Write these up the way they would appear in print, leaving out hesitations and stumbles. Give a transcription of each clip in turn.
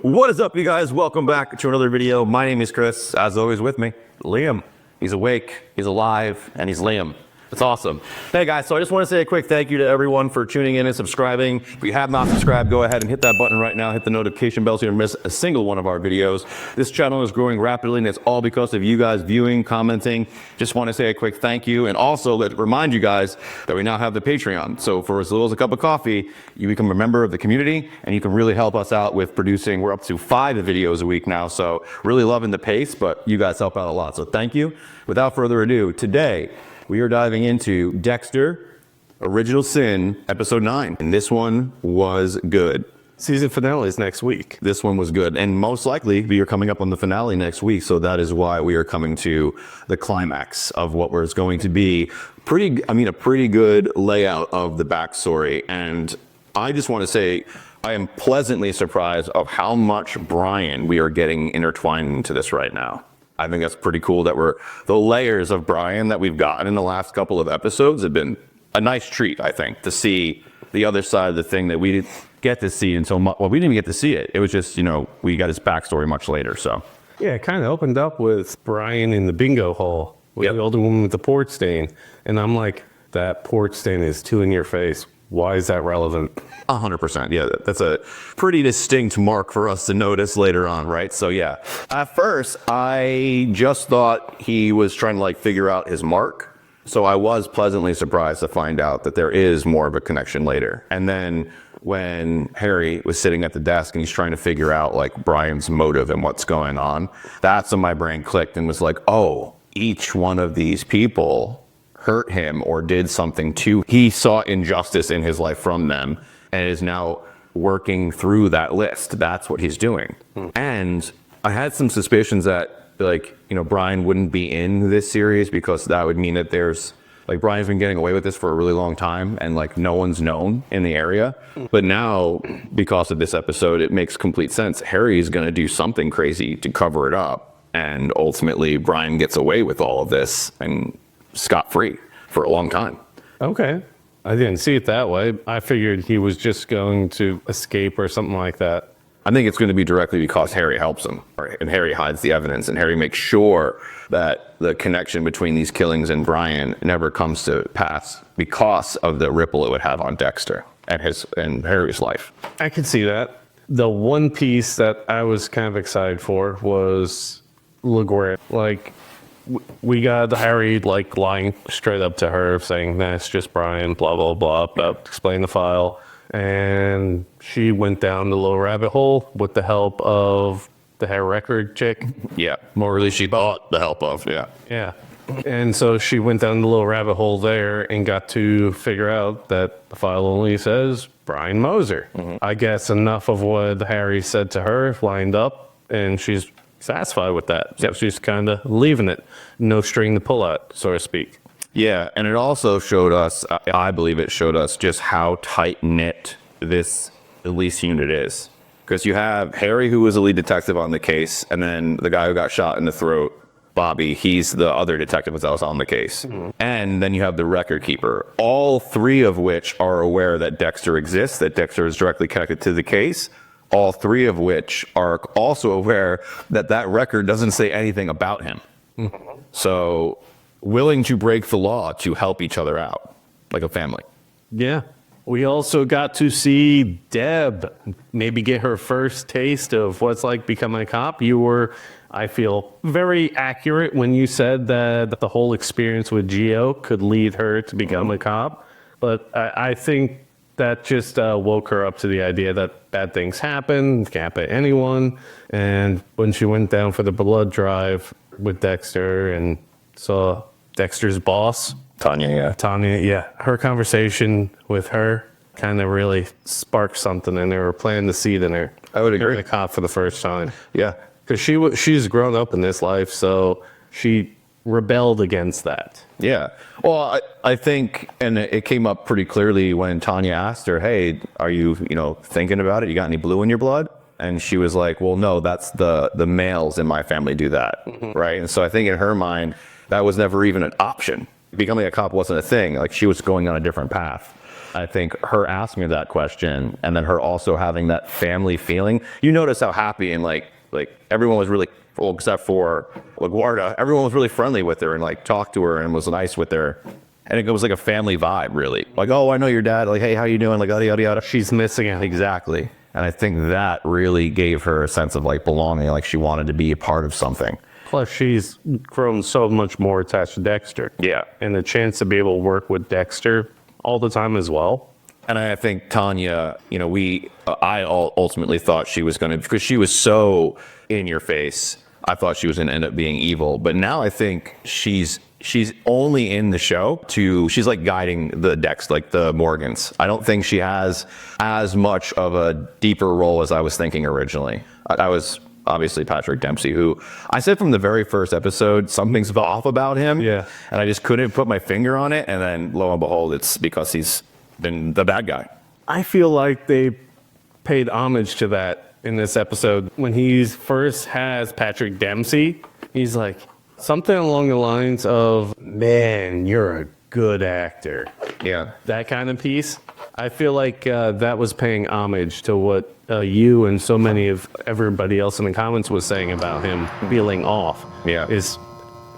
What is up, you guys? Welcome back to another video. My name is Chris. As always, with me, Liam. He's awake, he's alive, and he's Liam. It's awesome. Hey guys, so I just want to say a quick thank you to everyone for tuning in and subscribing. If you have not subscribed, go ahead and hit that button right now. Hit the notification bell so you don't miss a single one of our videos. This channel is growing rapidly, and it's all because of you guys viewing, commenting. Just want to say a quick thank you, and also let remind you guys that we now have the Patreon. So for as little as a cup of coffee, you become a member of the community, and you can really help us out with producing. We're up to 5 videos a week now, so really loving the pace, but you guys help out a lot. So thank you. Without further ado, today, we are diving into Dexter, Original Sin, episode 9. And this one was good. Season finale is next week. This one was good. And most likely, we are coming up on the finale next week. So that is why we are coming to the climax of what was going to be a pretty good layout of the backstory. And I just want to say, I am pleasantly surprised of how much Brian we are getting intertwined into this right now. I think that's pretty cool that the layers of Brian that we've gotten in the last couple of episodes have been a nice treat, I think, to see the other side of the thing that we didn't get to see until, well, we didn't even get to see it. It was just, we got his backstory much later, so. Yeah, it kind of opened up with Brian in the bingo hall with the older woman with the port stain. And I'm like, that port stain is too in your face. Why is that relevant? 100%. Yeah, that's a pretty distinct mark for us to notice later on, right? So yeah, at first I just thought he was trying to figure out his mark. So I was pleasantly surprised to find out that there is more of a connection later. And then when Harry was sitting at the desk and he's trying to figure out Brian's motive and what's going on, that's when my brain clicked and was like, oh, each one of these people hurt him or did something he saw injustice in his life from them and is now working through that list. That's what he's doing. And I had some suspicions that Brian wouldn't be in this series because that would mean that there's Brian's been getting away with this for a really long time and no one's known in the area. But now, because of this episode, it makes complete sense. Harry's going to do something crazy to cover it up. And ultimately, Brian gets away with all of this and scot-free for a long time. Okay. I didn't see it that way. I figured he was just going to escape or something like that. I think it's going to be directly because Harry helps him, and Harry hides the evidence, and Harry makes sure that the connection between these killings and Brian never comes to pass because of the ripple it would have on Dexter and Harry's life. I could see that. The one piece that I was kind of excited for was LeGuire. We got Harry lying straight up to her saying that's just Brian, blah blah blah, explain the file, and she went down the little rabbit hole with the help of the hair record chick. Yeah, more really she thought the help of. Yeah, and so she went down the little rabbit hole there and got to figure out that the file only says Brian Moser. I guess enough of what Harry said to her lined up, and she's satisfied with that. So she's kind of leaving it. No string to pull out, so to speak. Yeah, and it also showed us, I believe it showed us just how tight-knit this police unit is. Because you have Harry, who was a lead detective on the case, and then the guy who got shot in the throat, Bobby, he's the other detective that was on the case. And then you have the record keeper, all 3 of which are aware that Dexter exists, that Dexter is directly connected to the case. All 3 of which are also aware that that record doesn't say anything about him. So willing to break the law to help each other out, like a family. Yeah. We also got to see Deb maybe get her first taste of what's like becoming a cop. You were, I feel, very accurate when you said that the whole experience with Gio could lead her to become a cop. But I think that just woke her up to the idea that bad things happen, can't pay anyone. And when she went down for the blood drive with Dexter and saw Dexter's boss, Tanya, her conversation with her kind of really sparked something in her, planting the seed in her. I would agree. Hearing a cop for the first time. Yeah. Because she's grown up in this life, so she rebelled against that. Yeah. Well, I think, and it came up pretty clearly when Tanya asked her, hey, are you, thinking about it? You got any blue in your blood? And she was like, well, no, that's the males in my family do that. Right. And so I think in her mind, that was never even an option. Becoming a cop wasn't a thing. She was going on a different path. I think her asking that question and then her also having that family feeling, you notice how happy and like everyone was really, well, except for LaGuardia, everyone was really friendly with her and like talked to her and was nice with her. And it was like a family vibe, really. Like, oh, I know your dad. Like, hey, how you doing? Like, yada, yada, yada. She's missing out. Exactly. And I think that really gave her a sense of like belonging, like she wanted to be a part of something. Plus, she's grown so much more attached to Dexter. Yeah. And the chance to be able to work with Dexter all the time as well. And I think Tanya, you know, I ultimately thought she was going to, because she was so in your face, I thought she was going to end up being evil. But now I think she's only in the show she's like guiding the Dexter, like the Morgans. I don't think she has as much of a deeper role as I was thinking originally. I was obviously Patrick Dempsey, who I said from the very first episode, something's off about him. Yeah. And I just couldn't put my finger on it. And then lo and behold, it's because he's been the bad guy. I feel like they paid homage to that in this episode. When he first has Patrick Dempsey, he's like something along the lines of, man, you're a good actor. Yeah. That kind of piece. I feel like that was paying homage to what you and so many of everybody else in the comments was saying about him feeling off. Yeah.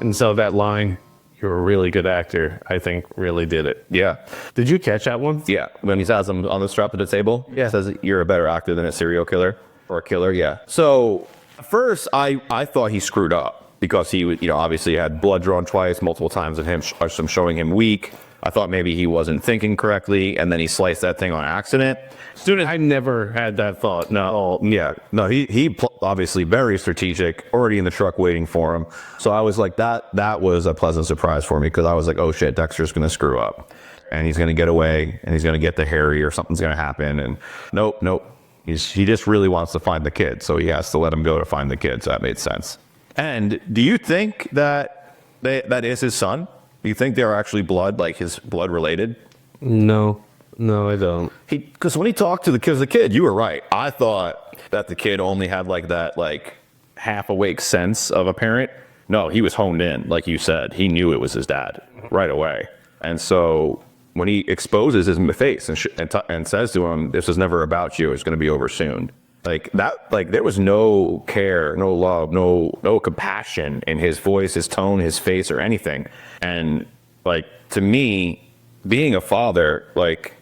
And so that line, you're a really good actor, I think really did it. Yeah. Did you catch that one? Yeah. When he says him on the strap at the table, Yeah. says you're a better actor than a serial killer or a killer. Yeah. So at first I thought he screwed up because he, you know, obviously had blood drawn twice, multiple times at him, some showing him weak. I thought maybe he wasn't thinking correctly, and then he sliced that thing on accident. I never had that thought. No. Yeah, no, he obviously very strategic, already in the truck waiting for him. So I was like, that was a pleasant surprise for me, because I was like, oh shit, Dexter's gonna screw up, and he's gonna get away, and he's gonna get to Harry, or something's gonna happen. And nope. He just really wants to find the kid, so he has to let him go to find the kid. So that made sense. And do you think that that is his son? Do you think they are actually like his blood related? No, I don't. Because when he talked to the kid, you were right. I thought that the kid only had like that like half awake sense of a parent. No, he was honed in, like you said. He knew it was his dad right away. And so when he exposes his face and says to him, "This is never about you. It's going to be over soon." Like that, like there was no care, no love, no compassion in his voice, his tone, his face, or anything. And like to me, being a father, like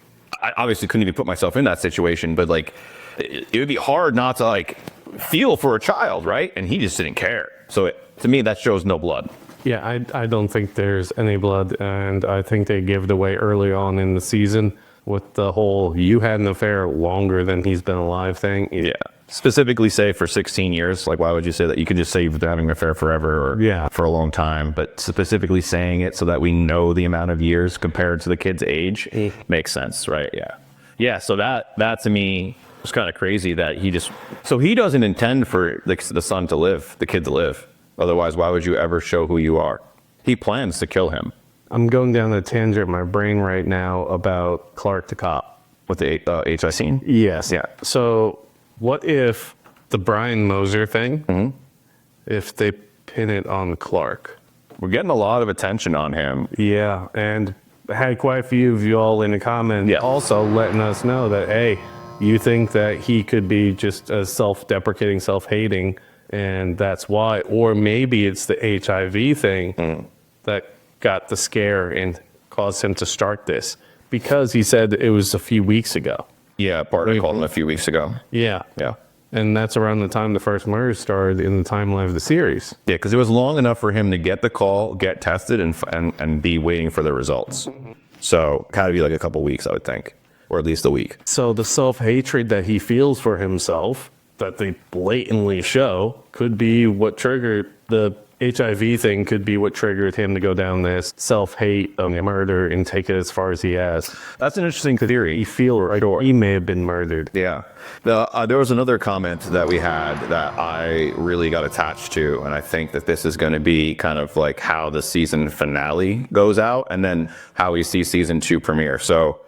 I obviously couldn't even put myself in that situation, but like it would be hard not to like feel for a child, right? And he just didn't care. So to me, that shows no blood. Yeah, I don't think there's any blood, and I think they gave it away early on in the season with the whole "you had an affair longer than he's been alive" thing. Yeah. Specifically say for 16 years. Like, why would you say that? You could just say you've been having an affair forever or for a long time. But specifically saying it so that we know the amount of years compared to the kid's age makes sense, right? Yeah. Yeah, so that to me was kind of crazy that he doesn't intend for the son to live, the kid to live. Otherwise, why would you ever show who you are? He plans to kill him. I'm going down the tangent in my brain right now about Clark the cop. With the HI scene? Yes. Yeah. So what if the Brian Moser thing, if they pin it on Clark? We're getting a lot of attention on him. Yeah, and I had quite a few of you all in the comments also letting us know that, hey, you think that he could be just a self-deprecating, self-hating, and that's why. Or maybe it's the HIV thing that got the scare and caused him to start this, because he said it was a few weeks ago. Yeah, Barton called him a few weeks ago. Yeah. Yeah. And that's around the time the first murders started in the timeline of the series. Yeah, because it was long enough for him to get the call, get tested, and be waiting for the results. So it had to be like a couple weeks, I would think, or at least a week. So the self-hatred that he feels for himself, that they blatantly show, could be what triggered the HIV thing, could be what triggered him to go down this self-hate of murder and take it as far as he has. That's an interesting theory. He feels right, or he may have been murdered. Yeah. There was another comment that we had that I really got attached to, and I think that this is going to be kind of like how the season finale goes out, and then how we see season 2 premiere. So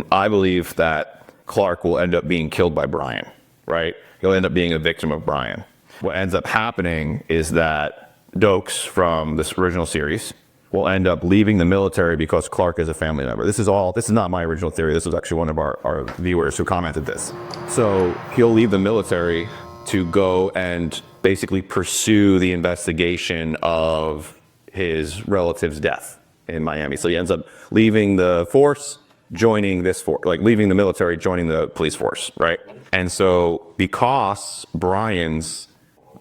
I believe that Clark will end up being killed by Brian, right? He'll end up being a victim of Brian. What ends up happening is that Doakes from this original series will end up leaving the military because Clark is a family member. This is not my original theory. This was actually one of our viewers who commented this. So he'll leave the military to go and basically pursue the investigation of his relative's death in Miami. So he ends up leaving the force, joining this force, like leaving the military, joining the police force, right? And so because Brian's,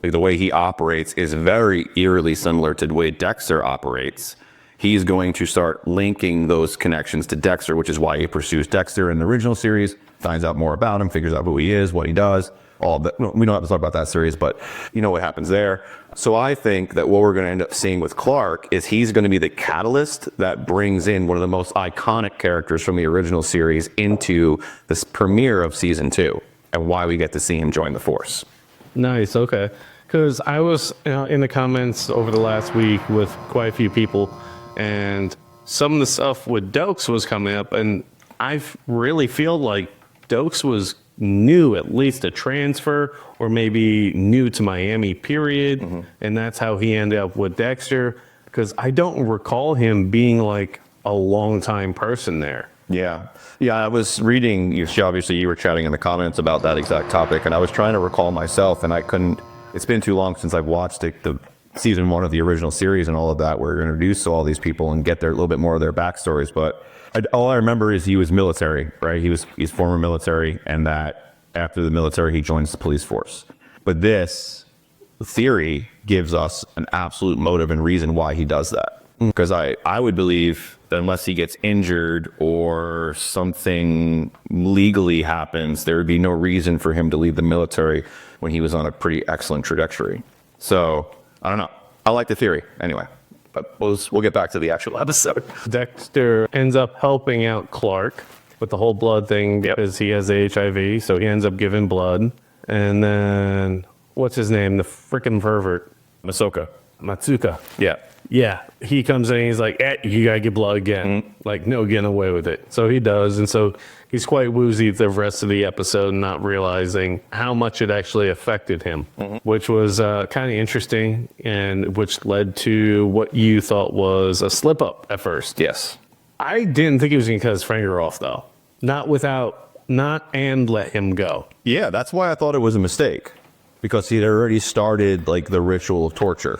the way he operates is very eerily similar to the way Dexter operates, he's going to start linking those connections to Dexter, which is why he pursues Dexter in the original series, finds out more about him, figures out who he is, what he does, all that. We don't have to talk about that series, but you know what happens there. So I think that what we're going to end up seeing with Clark is he's going to be the catalyst that brings in one of the most iconic characters from the original series into this premiere of season 2 and why we get to see him join the force. Nice. Okay. Because I was in the comments over the last week with quite a few people, and some of the stuff with Doakes was coming up, and I really feel like Doakes was new, at least a transfer, or maybe new to Miami, period. And that's how he ended up with Dexter, because I don't recall him being like a long-time person there. Yeah. I was reading, obviously you were chatting in the comments about that exact topic, and I was trying to recall myself, and I couldn't. It's been too long since I've watched the season 1 of the original series and all of that, where you're introduced to all these people and get their little bit more of their backstories. But all I remember is he was military, right? He's former military, and that after the military, he joins the police force. But this theory gives us an absolute motive and reason why he does that. Because I would believe that unless he gets injured or something legally happens, there would be no reason for him to leave the military when he was on a pretty excellent trajectory. So, I don't know. I like the theory anyway. But we'll get back to the actual episode. Dexter ends up helping out Clark with the whole blood thing because he has HIV, so he ends up giving blood. And then, what's his name? The freaking pervert. Matsuka. Yeah, he comes in and he's like, you gotta get blood again. Like, no getting away with it. So he does, and so he's quite woozy the rest of the episode, not realizing how much it actually affected him, which was kind of interesting, and which led to what you thought was a slip-up at first. Yes. I didn't think he was gonna cut his finger off, though. Not and let him go. Yeah, that's why I thought it was a mistake. Because he had already started, like, the ritual of torture.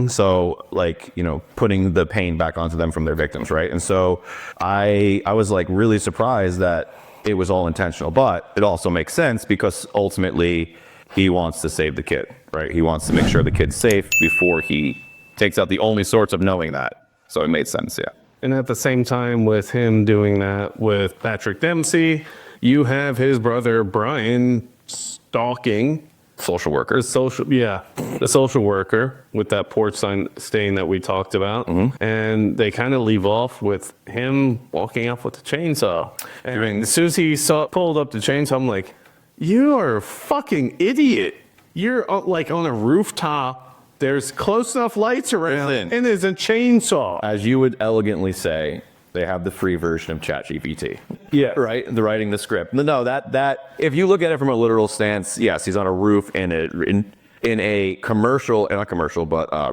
So, like, putting the pain back onto them from their victims, right? And so I was, like, really surprised that it was all intentional. But it also makes sense because ultimately he wants to save the kid, right? He wants to make sure the kid's safe before he takes out the only source of knowing that. So it made sense, yeah. And at the same time, with him doing that with Patrick Dempsey, you have his brother Brian stalking social worker. The social worker with that porch stain that we talked about. And they kind of leave off with him walking off with the chainsaw. And as soon as he pulled up the chainsaw, I'm like, you are a fucking idiot. You're like on a rooftop. There's close enough lights around, and there's a chainsaw. As you would elegantly say, they have the free version of ChatGPT. Yeah. Right? They're writing the script. No, that if you look at it from a literal stance, yes, he's on a roof in a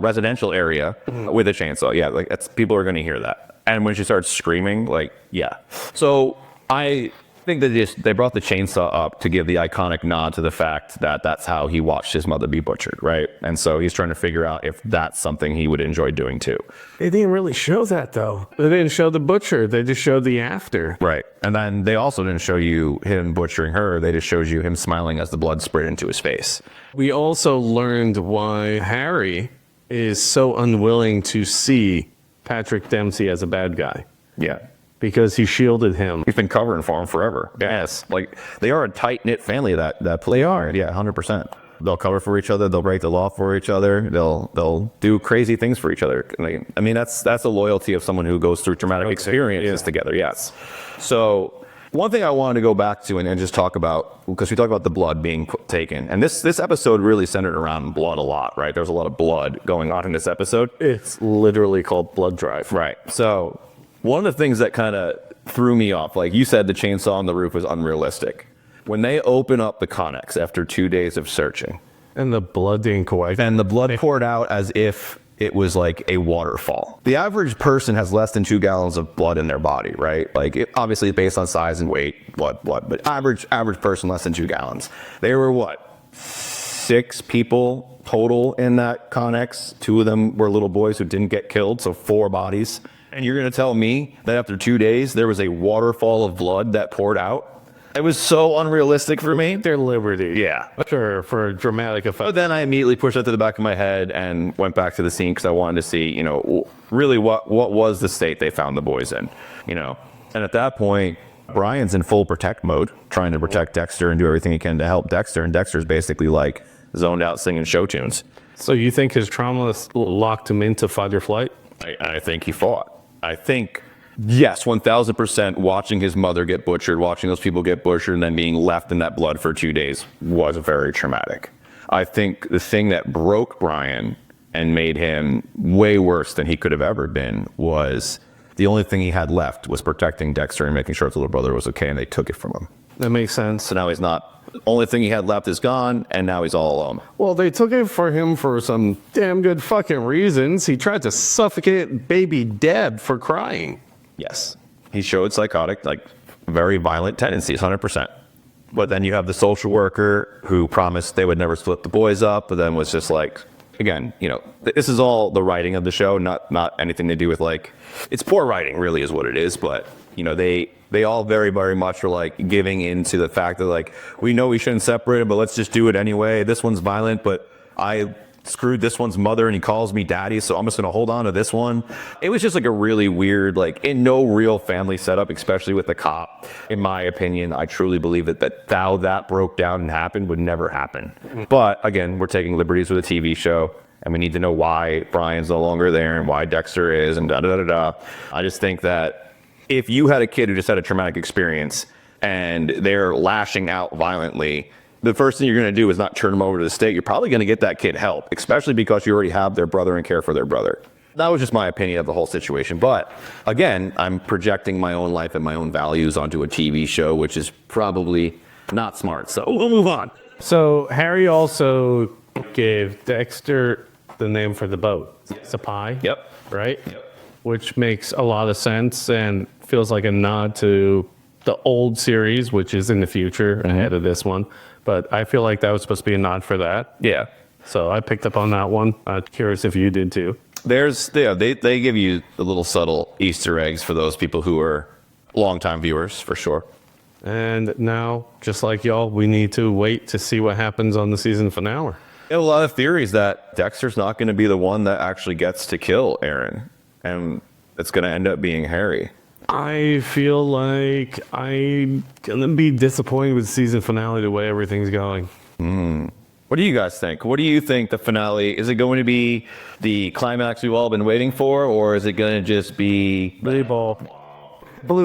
residential area with a chainsaw. Yeah, like people are going to hear that. And when she starts screaming, like, yeah. So I think that they brought the chainsaw up to give the iconic nod to the fact that that's how he watched his mother be butchered, right? And so he's trying to figure out if that's something he would enjoy doing too. They didn't really show that, though. They didn't show the butcher. They just showed the after. Right. And then they also didn't show you him butchering her. They just showed you him smiling as the blood sprayed into his face. We also learned why Harry is so unwilling to see Patrick Dempsey as a bad guy. Yeah. Because he shielded him. He's been covering for him forever. Yes. Like, they are a tight-knit family, that they are. Yeah, 100%. They'll cover for each other. They'll break the law for each other. They'll do crazy things for each other. I mean, that's the loyalty of someone who goes through traumatic experiences together. Yes. So one thing I wanted to go back to and just talk about, because we talked about the blood being taken, and this episode really centered around blood a lot, right? There's a lot of blood going on in this episode. It's literally called Blood Drive. Right. So one of the things that kind of threw me off, like you said, the chainsaw on the roof was unrealistic. When they open up the Connex after 2 days of searching, and the blood didn't coagulate. and the blood poured out as if it was like a waterfall. The average person has less than 2 gallons of blood in their body, right? Like obviously based on size and weight, but average person less than 2 gallons. There were what, 6 people total in that Connex. 2 of them were little boys who didn't get killed, so 4 bodies. And you're gonna tell me that after 2 days there was a waterfall of blood that poured out? It was so unrealistic for me. Their liberty. Yeah. Sure, for dramatic effect. But then I immediately pushed that to the back of my head and went back to the scene because I wanted to see, really what was the state they found the boys in, And at that point, Brian's in full protect mode, trying to protect Dexter and do everything he can to help Dexter. And Dexter's basically like zoned out singing show tunes. So you think his trauma locked him into fight or flight? I think he fought. I think, yes, 1,000% watching his mother get butchered, watching those people get butchered, and then being left in that blood for 2 days was very traumatic. I think the thing that broke Brian and made him way worse than he could have ever been was the only thing he had left was protecting Dexter and making sure his little brother was okay, and they took it from him. That makes sense. So now he's not. The only thing he had left is gone, and now he's all alone. Well, they took it for him for some damn good fucking reasons. He tried to suffocate baby Deb for crying. Yes. He showed psychotic, very violent tendencies, 100%. But then you have the social worker who promised they would never split the boys up, but then was just like, again, this is all the writing of the show, not anything to do with it's poor writing really is what it is, but they all very, very much are giving into the fact that we know we shouldn't separate it, but let's just do it anyway. This one's violent, but I screwed this one's mother and he calls me daddy, so I'm just gonna hold on to this one. It was just a really weird, in no real family setup, especially with the cop. In my opinion, I truly believe that how that broke down and happened would never happen. But again, we're taking liberties with a TV show, and we need to know why Brian's no longer there and why Dexter is and da-da-da-da. I just think that if you had a kid who just had a traumatic experience and they're lashing out violently, the first thing you're going to do is not turn them over to the state. You're probably going to get that kid help, especially because you already have their brother and care for their brother. That was just my opinion of the whole situation. But again, I'm projecting my own life and my own values onto a TV show, which is probably not smart. So we'll move on. So Harry also gave Dexter the name for the boat. Sapai. Yep. Right? Yep. Which makes a lot of sense and feels like a nod to the old series, which is in the future ahead of this one. But I feel like that was supposed to be a nod for that. Yeah. So I picked up on that one. I'm curious if you did too. They give you the little subtle Easter eggs for those people who are longtime viewers, for sure. And now, just like y'all, we need to wait to see what happens on the season finale. There are a lot of theories that Dexter's not going to be the one that actually gets to kill Aaron, and it's going to end up being Harry. I feel like I'm going to be disappointed with the season finale the way everything's going. What do you guys think? What do you think the finale, is it going to be the climax we've all been waiting for, or is it going to just be Blue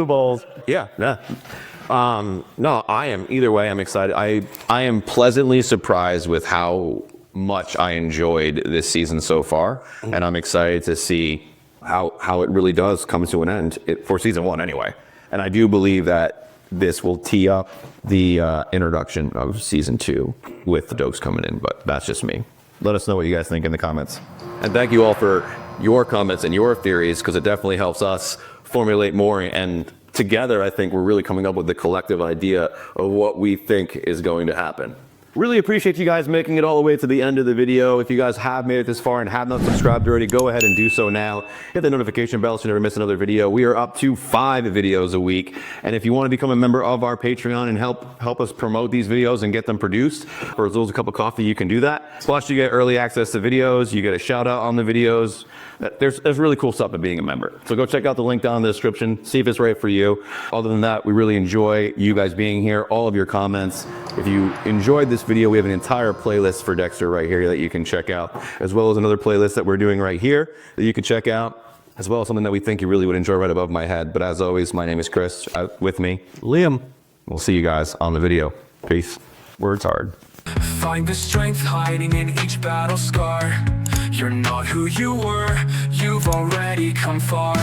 balls. Yeah. No, I am. Either way, I'm excited. I am pleasantly surprised with how much I enjoyed this season so far, and I'm excited to see how it really does come to an end for season 1 anyway. And I do believe that this will tee up the introduction of season 2 with the Doakes coming in, but that's just me. Let us know what you guys think in the comments. And thank you all for your comments and your theories, because it definitely helps us formulate more, and together I think we're really coming up with the collective idea of what we think is going to happen. Really appreciate you guys making it all the way to the end of the video. If you guys have made it this far and have not subscribed already, go ahead and do so now. Hit the notification bell so you never miss another video. We are up to 5 videos a week. And if you want to become a member of our Patreon and help us promote these videos and get them produced for as little as a cup of coffee, you can do that. Plus you get early access to videos, you get a shout out on the videos. There's really cool stuff of being a member. So go check out the link down in the description, see if it's right for you. Other than that, we really enjoy you guys being here, all of your comments. If you enjoyed this video, we have an entire playlist for Dexter right here that you can check out, as well as another playlist that we're doing right here that you can check out, as well as something that we think you really would enjoy right above my head. But as always, my name is Chris, with me, Liam. We'll see you guys on the video. Peace. Words hard. Find the strength hiding in each battle scar. You're not who you were, you've already come far.